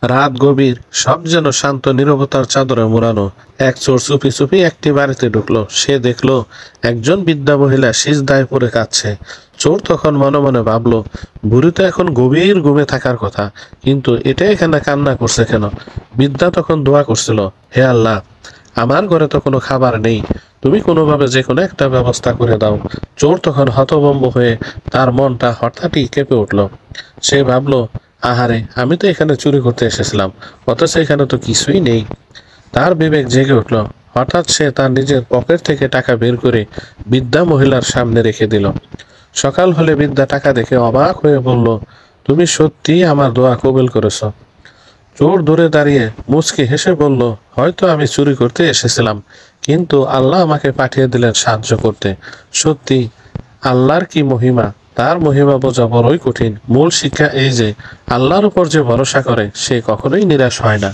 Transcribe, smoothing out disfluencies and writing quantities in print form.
রাত গভীর, সব যেন শান্ত নীরবতার চাদরে মোড়ানো। এক চোর চুপি চুপি একটি বাড়িতে ঢুকলো। সে দেখলো একজন বৃদ্ধা মহিলা সিজদায় পড়ে কাঁদছে। চোর তখন মনে মনে ভাবলো, বুড়ি তো এখন গভীর ঘুমে থাকার কথা, কিন্তু এটা এখানে কান্না করছে কেন? বৃদ্ধা তখন দোয়া করছিল, হে আল্লাহ, আমার ঘরে তো কোনো খাবার নেই, তুমি কোনোভাবে যে কোনো একটা ব্যবস্থা করে দাও। চোর তখন হতভম্ব হয়ে তার মনটা হঠাৎই কেঁপে উঠল। সে ভাবলো, আহারে, আমি তো এখানে চুরি করতে এসেছিলাম, অথচ এখানে তো কিছুই নেই। তার বিবেক জেগে উঠল। হঠাৎ সে তার নিজের পকেট থেকে টাকা বের করে বৃদ্ধা মহিলার সামনে রেখে দিল। সকাল হলে বৃদ্ধা টাকা দেখে অবাক হয়ে বলল, তুমি সত্যিই আমার দোয়া কবুল করেছ। চোর দূরে দাঁড়িয়ে মুচকি হেসে বলল, হয়তো আমি চুরি করতে এসেছিলাম, কিন্তু আল্লাহ আমাকে পাঠিয়ে দিলেন সাহায্য করতে। সত্যি আল্লাহর কি মহিমা! তার মহিমা বোঝা বড়ই কঠিন। মূল শিক্ষা এই যে, আল্লাহর উপর যে ভরসা করে সে কখনোই নিরাশ হয় না।